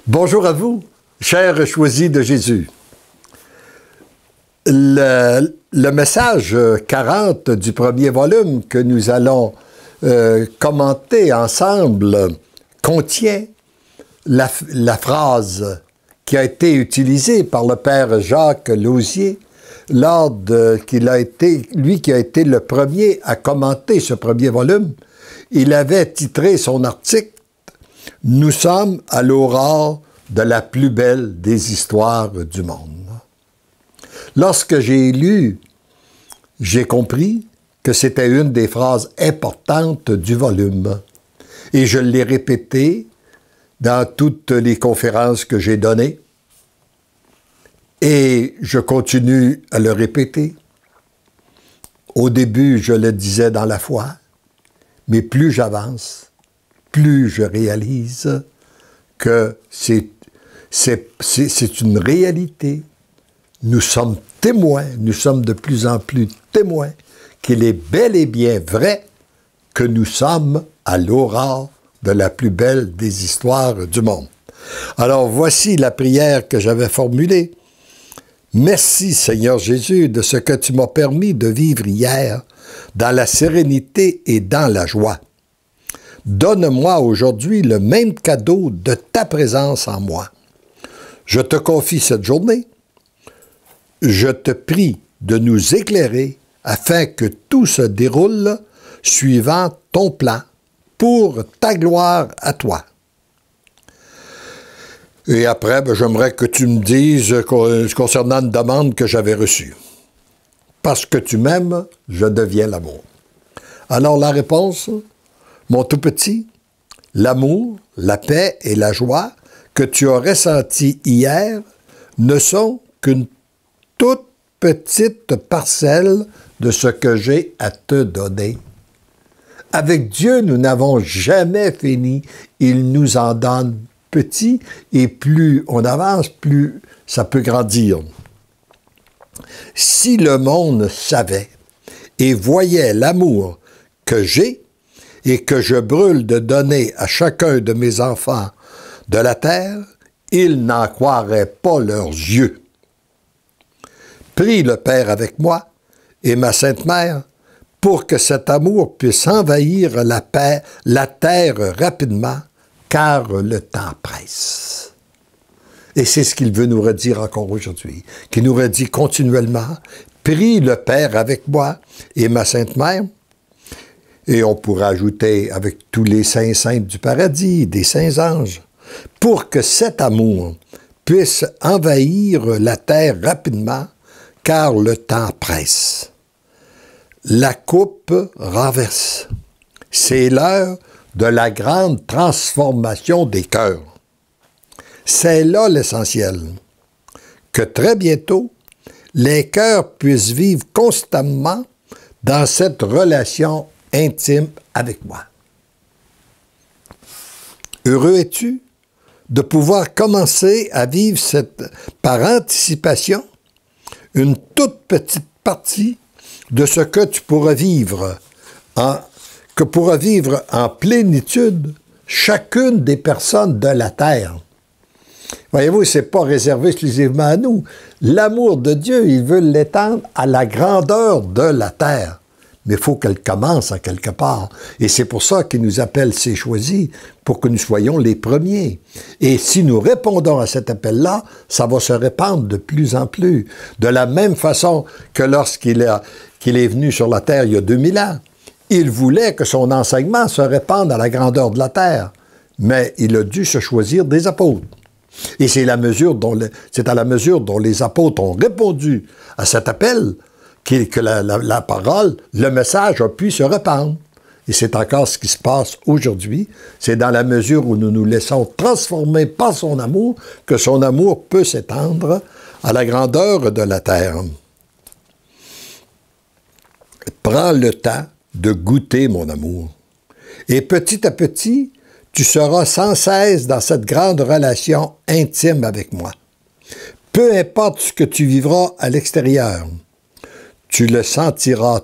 Bonjour à vous, chers choisis de Jésus. Le message 40 du premier volume que nous allons commenter ensemble contient la phrase qui a été utilisée par le père Jacques Lauzier lui qui a été le premier à commenter ce premier volume. Il avait titré son article « Nous sommes à l'aurore de la plus belle des histoires du monde ». Lorsque j'ai lu, j'ai compris que c'était une des phrases importantes du volume. Et je l'ai répété dans toutes les conférences que j'ai données. Et je continue à le répéter. Au début, je le disais dans la foi, mais plus j'avance, plus je réalise que c'est une réalité. Nous sommes témoins, nous sommes de plus en plus témoins qu'il est bel et bien vrai que nous sommes à l'aurore de la plus belle des histoires du monde. Alors voici la prière que j'avais formulée. Merci Seigneur Jésus de ce que tu m'as permis de vivre hier dans la sérénité et dans la joie. Donne-moi aujourd'hui le même cadeau de ta présence en moi. Je te confie cette journée. Je te prie de nous éclairer afin que tout se déroule suivant ton plan pour ta gloire à toi. Et après, j'aimerais que tu me dises concernant une demande que j'avais reçue. Parce que tu m'aimes, je deviens l'amour. Alors la réponse, mon tout petit, l'amour, la paix et la joie que tu as ressentis hier ne sont qu'une toute petite parcelle de ce que j'ai à te donner. Avec Dieu, nous n'avons jamais fini. Il nous en donne petit et plus on avance, plus ça peut grandir. Si le monde savait et voyait l'amour que j'ai et que je brûle de donner à chacun de mes enfants de la terre, ils n'en croiraient pas leurs yeux. Prie le Père avec moi et ma Sainte Mère pour que cet amour puisse envahir la terre rapidement, car le temps presse. Et c'est ce qu'il veut nous redire encore aujourd'hui, qu'il nous redit continuellement, prie le Père avec moi et ma Sainte Mère, et on pourra ajouter avec tous les saints saintes du paradis, des saints anges, pour que cet amour puisse envahir la terre rapidement, car le temps presse. La coupe renverse. C'est l'heure de la grande transformation des cœurs. C'est là l'essentiel. Que très bientôt, les cœurs puissent vivre constamment dans cette relation intime avec moi. Heureux es-tu de pouvoir commencer à vivre par anticipation une toute petite partie de ce que tu pourras vivre en plénitude chacune des personnes de la terre. Voyez-vous, ce n'est pas réservé exclusivement à nous. L'amour de Dieu, il veut l'étendre à la grandeur de la terre. Mais il faut qu'elle commence en quelque part. Et c'est pour ça qu'il nous appelle ses choisis, pour que nous soyons les premiers. Et si nous répondons à cet appel-là, ça va se répandre de plus en plus. De la même façon que lorsqu'il est venu sur la terre il y a 2000 ans, il voulait que son enseignement se répande à la grandeur de la terre. Mais il a dû se choisir des apôtres. Et c'est à la mesure dont les apôtres ont répondu à cet appel que la parole, le message a pu se répandre. Et c'est encore ce qui se passe aujourd'hui. C'est dans la mesure où nous nous laissons transformer par son amour que son amour peut s'étendre à la grandeur de la terre. Prends le temps de goûter mon amour. Et petit à petit, tu seras sans cesse dans cette grande relation intime avec moi. Peu importe ce que tu vivras à l'extérieur, tu te sentiras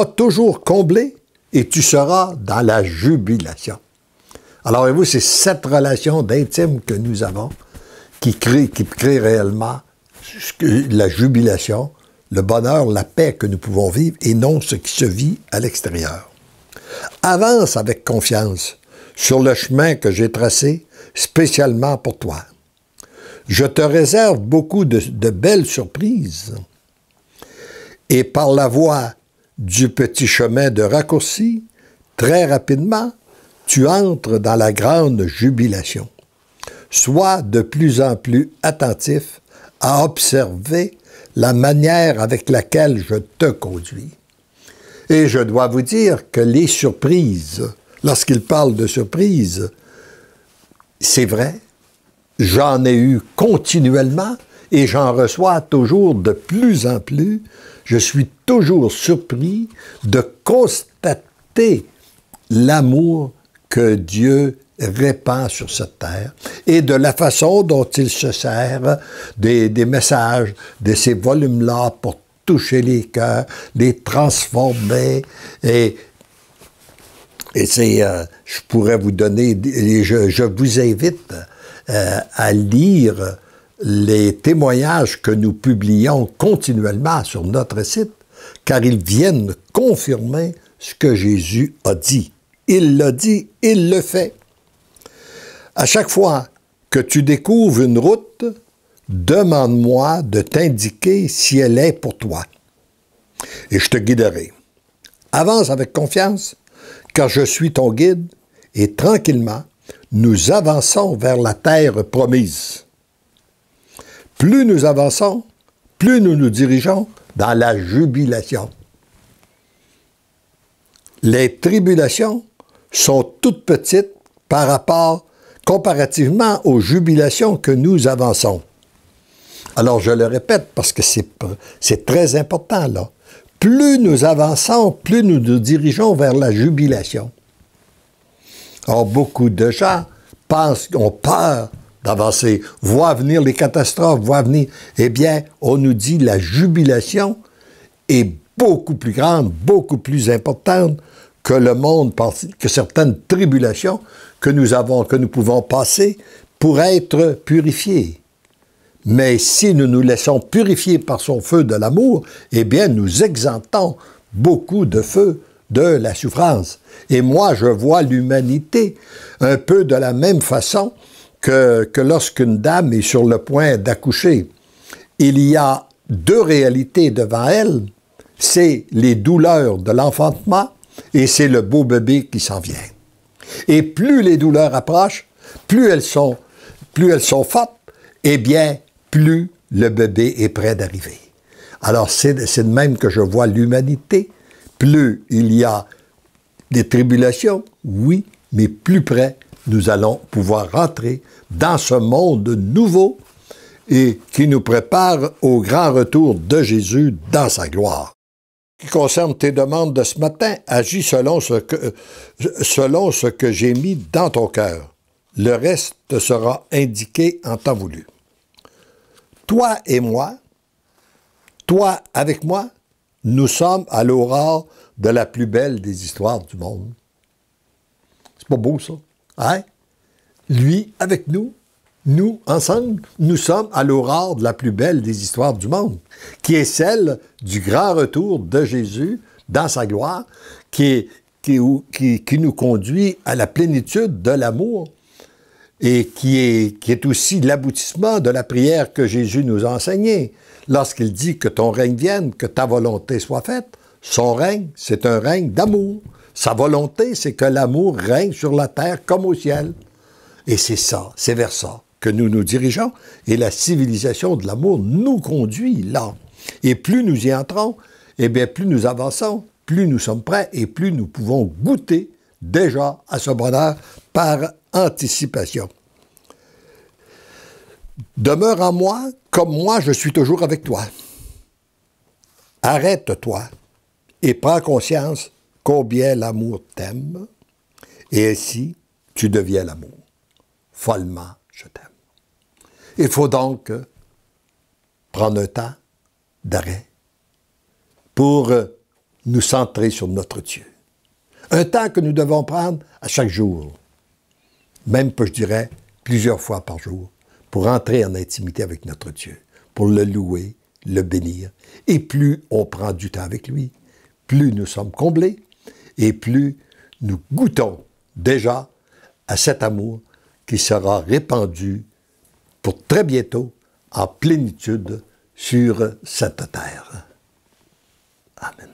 toujours comblé et tu seras dans la jubilation. Alors, voyez-vous, c'est cette relation d'intime que nous avons qui crée réellement la jubilation, le bonheur, la paix que nous pouvons vivre et non ce qui se vit à l'extérieur. Avance avec confiance sur le chemin que j'ai tracé spécialement pour toi. Je te réserve beaucoup de belles surprises et par la voie du petit chemin de raccourci, très rapidement, tu entres dans la grande jubilation. Sois de plus en plus attentif à observer la manière avec laquelle je te conduis. Et je dois vous dire que les surprises, lorsqu'il parle de surprises, c'est vrai, j'en ai eu continuellement et j'en reçois toujours de plus en plus. Je suis toujours surpris de constater l'amour que Dieu répand sur cette terre et de la façon dont il se sert des messages de ces volumes-là pour toucher les cœurs, les transformer et c'est, je pourrais vous donner, je vous invite à lire les témoignages que nous publions continuellement sur notre site, car ils viennent confirmer ce que Jésus a dit. Il l'a dit, il le fait. À chaque fois que tu découvres une route, demande-moi de t'indiquer si elle est pour toi. Et je te guiderai. Avance avec confiance, car je suis ton guide, et tranquillement, nous avançons vers la terre promise. Plus nous avançons, plus nous nous dirigeons dans la jubilation. Les tribulations sont toutes petites comparativement aux jubilations que nous avançons. Alors, je le répète parce que c'est très important, là. Plus nous avançons, plus nous nous dirigeons vers la jubilation. Or, beaucoup de gens ont peur d'avancer, voient venir les catastrophes, voient venir... Eh bien, on nous dit la jubilation est beaucoup plus grande, beaucoup plus importante que le monde, que certaines tribulations que nous pouvons passer pour être purifiés. Mais si nous nous laissons purifier par son feu de l'amour, eh bien, nous exemptons beaucoup de feu de la souffrance. Et moi, je vois l'humanité un peu de la même façon que lorsqu'une dame est sur le point d'accoucher. Il y a deux réalités devant elle, c'est les douleurs de l'enfantement et c'est le beau bébé qui s'en vient. Et plus les douleurs approchent, plus elles sont fortes, eh bien, plus le bébé est près d'arriver. Alors, c'est de même que je vois l'humanité. Plus il y a des tribulations, oui, mais plus près, nous allons pouvoir rentrer dans ce monde nouveau et qui nous prépare au grand retour de Jésus dans sa gloire. Ce qui concerne tes demandes de ce matin, agis selon ce que j'ai mis dans ton cœur. Le reste te sera indiqué en temps voulu. Toi et moi, toi avec moi, nous sommes à l'aurore de la plus belle des histoires du monde. C'est pas beau, ça? Hein? Lui avec nous, nous, ensemble, nous sommes à l'aurore de la plus belle des histoires du monde, qui est celle du grand retour de Jésus dans sa gloire, qui nous conduit à la plénitude de l'amour et qui est aussi l'aboutissement de la prière que Jésus nous a enseignée. Lorsqu'il dit que ton règne vienne, que ta volonté soit faite, son règne, c'est un règne d'amour. Sa volonté, c'est que l'amour règne sur la terre comme au ciel. Et c'est ça, c'est vers ça que nous nous dirigeons, et la civilisation de l'amour nous conduit là. Et plus nous y entrons, eh bien, plus nous avançons, plus nous sommes prêts, et plus nous pouvons goûter déjà à ce bonheur par anticipation. Demeure en moi, comme moi je suis toujours avec toi. Arrête-toi et prends conscience combien l'amour t'aime, et ainsi tu deviens l'amour. Follement, je t'aime. Il faut donc prendre un temps d'arrêt pour nous centrer sur notre Dieu. Un temps que nous devons prendre à chaque jour. même, je dirais, plusieurs fois par jour, pour entrer en intimité avec notre Dieu, pour le louer, le bénir. Et plus on prend du temps avec lui, plus nous sommes comblés et plus nous goûtons déjà à cet amour qui sera répandu pour très bientôt en plénitude sur cette terre. Amen.